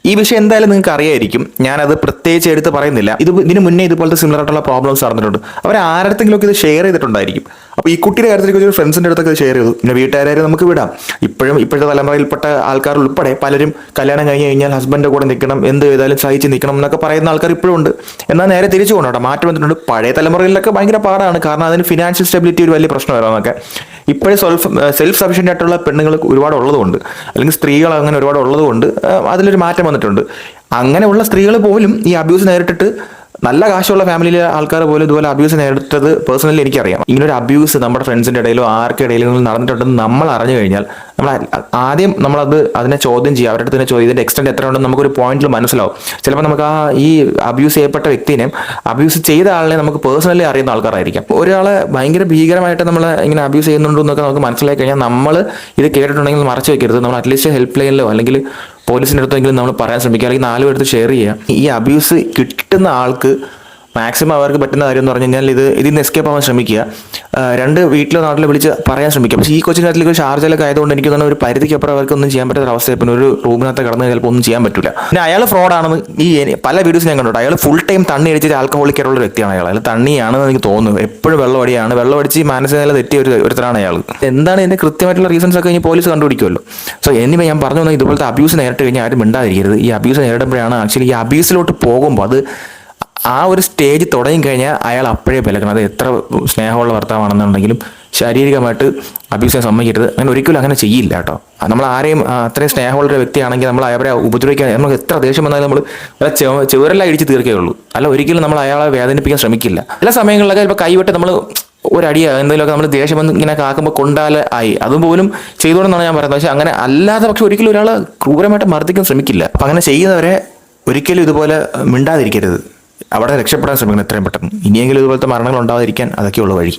ഈ വിഷയം എന്തായാലും നിങ്ങൾക്ക് അറിയായിരിക്കും, ഞാനത് പ്രത്യേകിച്ച് എടുത്ത് പറയുന്നില്ല. ഇതിന് മുന്നേ ഇതുപോലത്തെ സിമിലർ ആയിട്ടുള്ള പ്രോബ്ലംസ് നടന്നിട്ടുണ്ട്. അവർ ആരുടെങ്കിലും ഇത് ഷെയർ ചെയ്തിട്ടുണ്ടായിരിക്കും. അപ്പോൾ ഈ കുട്ടിയുടെ കാര്യത്തിലേക്ക് ഫ്രണ്ട്സിൻ്റെ അടുത്തൊക്കെ ഷെയർ ചെയ്തു, പിന്നെ വീട്ടുകാരെ നമുക്ക് വിടാം. ഇപ്പോഴത്തെ തലമുറയിൽപ്പെട്ട ആൾക്കാർ ഉൾപ്പെടെ പലരും കല്യാണം കഴിഞ്ഞ് കഴിഞ്ഞാൽ ഹസ്ബൻഡിന്റെ കൂടെ നിൽക്കണം, എന്ത് ചെയ്താലും സഹിച്ച് നിൽക്കണം എന്നൊക്കെ പറയുന്ന ആൾക്കാർ ഇപ്പോഴും ഉണ്ട്. എന്നാൽ നേരെ തിരിച്ചു പോകണം കേട്ടോ, മാറ്റം വന്നിട്ടുണ്ട്. പഴയ തലമുറയിലൊക്കെ ഭയങ്കര പാടാണ്, കാരണം അതിന് ഫിനാൻഷ്യൽ സ്റ്റെബിലിറ്റി ഒരു വലിയ പ്രശ്നം വരാമെന്നൊക്കെ. ഇപ്പോഴും സെൽഫ് സഫീഷ്യൻ്റ് ആയിട്ടുള്ള പെണ്ണുങ്ങൾ ഒരുപാട് ഉള്ളതുകൊണ്ട്, അല്ലെങ്കിൽ സ്ത്രീകൾ അങ്ങനെ ഒരുപാട് ഉള്ളതുകൊണ്ട് അതിലൊരു മാറ്റം വന്നിട്ടുണ്ട്. അങ്ങനെയുള്ള സ്ത്രീകൾ പോലും ഈ അബ്യൂസ് നേരിട്ടിട്ട്, നല്ല കാശുള്ള ഫാമിലിയിലെ ആൾക്കാർ പോലും ഇതുപോലെ അബ്യൂസ് നേരിട്ടത് പേഴ്സണലി എനിക്കറിയാം. ഇങ്ങനൊരു അബ്യൂസ് നമ്മുടെ ഫ്രണ്ട്സിൻ്റെ ഇടയിലോ ആർക്കിടയിലോ നടന്നിട്ടുണ്ടെന്ന് നമ്മൾ അറിഞ്ഞു കഴിഞ്ഞാൽ ആദ്യം അതിനെ ചോദ്യം ചെയ്യുക, അവരുടെ അടുത്ത് തന്നെ ചോദ്യം, ഇതിൻ്റെ എക്സ്റ്റെൻറ്റ് എത്ര ഉണ്ടെന്ന് നമുക്കൊരു പോയിന്റിൽ മനസ്സിലാവും. ചിലപ്പോൾ നമുക്ക് ഈ അബ്യൂസ് ചെയ്യപ്പെട്ട വ്യക്തിനെയും അബ്യൂസ് ചെയ്ത ആളിനെ നമുക്ക് പേഴ്സണലി അറിയുന്ന ആൾക്കാരായിരിക്കാം. ഒരാളെ ഭയങ്കര ഭീകരമായിട്ട് നമ്മൾ ഇങ്ങനെ അബ്യൂസ് ചെയ്യുന്നുണ്ടോ എന്നൊക്കെ നമുക്ക് മനസ്സിലാക്കി കഴിഞ്ഞാൽ നമ്മൾ ഇത് കേട്ടിട്ടുണ്ടെങ്കിൽ മറച്ചു വെക്കരുത്. നമ്മൾ അറ്റ്ലീസ്റ്റ് ഹെൽപ്പ് ലൈനിലോ അല്ലെങ്കിൽ പോലീസിൻ്റെ അടുത്തെങ്കിലും നമ്മൾ പറയാൻ ശ്രമിക്കുക, അല്ലെങ്കിൽ 4 പേർക്ക് ഷെയർ ചെയ്യുക. ഈ അബ്യൂസ് കിട്ടുന്ന ആൾക്ക് മാക്സിമം അവർക്ക് പറ്റുന്ന കാര്യം എന്ന് പറഞ്ഞു കഴിഞ്ഞാൽ ഇതിൽ നിന്ന് എസ്കേപ്പ് ആവാൻ ശ്രമിക്കുക. 2 വീട്ടിലോ നാട്ടിലോ വിളിച്ച് പറയാൻ ശ്രമിക്കുക. പക്ഷേ ഈ കൊച്ചിൻ്റെ കാര്യത്തിലേക്ക് ഷാർജയിലൊക്കെ ആയതുകൊണ്ട് എനിക്ക് തോന്നുന്ന ഒരു പരിധിക്കപ്പുറം അവർക്കൊന്നും ചെയ്യാൻ പറ്റാത്ത അവസ്ഥ. പിന്നെ ഒരു റൂമിനകത്ത് കിടന്ന് ചിലപ്പോൾ ഒന്നും ചെയ്യാൻ പറ്റില്ല. പിന്നെ അയാൾ ഫ്രോഡാണെന്ന് പല വീഡിയോസ് ഞാൻ കണ്ടു. അയാൾ ഫുൾ ടൈം തണ്ണി അടിച്ചിട്ട് ആൽക്കഹോളിക് ആയിട്ടുള്ള വ്യക്തിയാണ്. അയാൾ തണ്ണിയാണെന്ന് എനിക്ക് തോന്നുന്നു. എപ്പോഴും വെള്ളമടിച്ച് മാനസിക നില തെറ്റിയ ഒരുത്തരാണ് അയാൾ. എന്താണ് ഇതിൻ്റെ കൃത്യമായിട്ടുള്ള റീസൺസ് ഒക്കെ ഇനി പോലീസ് കണ്ടുപിടിക്കുമല്ലോ. സോ എന്നിവ ഞാൻ പറഞ്ഞു വന്നാൽ ഇതുപോലത്തെ അബ്യൂസ് നേരിട്ട് കഴിഞ്ഞാൽ ആരും മിണ്ടാതിരിക്കരുത്. ഈ അബ്യൂസ് നേരിടുമ്പോഴാണ് ആക്ച്വലി ഈ അബ്യൂസിലോട്ട് പോകുമ്പോൾ അത് ആ ഒരു സ്റ്റേജ് തുടങ്ങിക്കഴിഞ്ഞാൽ അയാൾ അപ്പോഴേ വിലക്കണം. അത് എത്ര സ്നേഹമുള്ള ഭർത്താവാണെന്നുണ്ടെങ്കിലും ശാരീരികമായിട്ട് അബ്യൂസ് ചെയ്യാൻ സമ്മതിക്കരുത്. അങ്ങനെ ഒരിക്കലും അങ്ങനെ ചെയ്യില്ല കേട്ടോ. നമ്മൾ ആരെയും അത്രയും സ്നേഹമുള്ളൊരു വ്യക്തിയാണെങ്കിൽ നമ്മൾ അവരെ ഉപദ്രവിക്കാൻ, നമുക്ക് എത്ര ദേഷ്യം വന്നാലും നമ്മൾ ചുവരെല്ലാം ഇടിച്ച് തീർക്കുകയുള്ളൂ. അല്ല, ഒരിക്കലും നമ്മൾ അയാളെ വേദനിപ്പിക്കാൻ ശ്രമിക്കില്ല. ചില സമയങ്ങളിലൊക്കെ ഇപ്പോൾ കൈവിട്ട് നമ്മൾ ഒരടിയോ എന്തെങ്കിലുമൊക്കെ നമ്മൾ ദേഷ്യം വന്ന് ഇങ്ങനെ കാക്കുമ്പോൾ കൊണ്ടാൽ ആയി, അതുപോലും ചെയ്തോണെന്നാണ് ഞാൻ പറയുന്നത്. പക്ഷെ അങ്ങനെ അല്ലാതെ പക്ഷെ ഒരിക്കലും ഒരാൾ ക്രൂരമായിട്ട് മർദ്ദിക്കാൻ ശ്രമിക്കില്ല. അപ്പം അങ്ങനെ ചെയ്യുന്നവരെ ഒരിക്കലും ഇതുപോലെ മിണ്ടാതിരിക്കരുത്. അവിടെ രക്ഷപ്പെടാൻ ശ്രമിക്കണം എത്രയും പെട്ടെന്ന്. ഇനിയെങ്കിലും ഇതുപോലത്തെ മരണങ്ങൾ ഉണ്ടാവാതിരിക്കാൻ അതൊക്കെയുള്ള വഴി.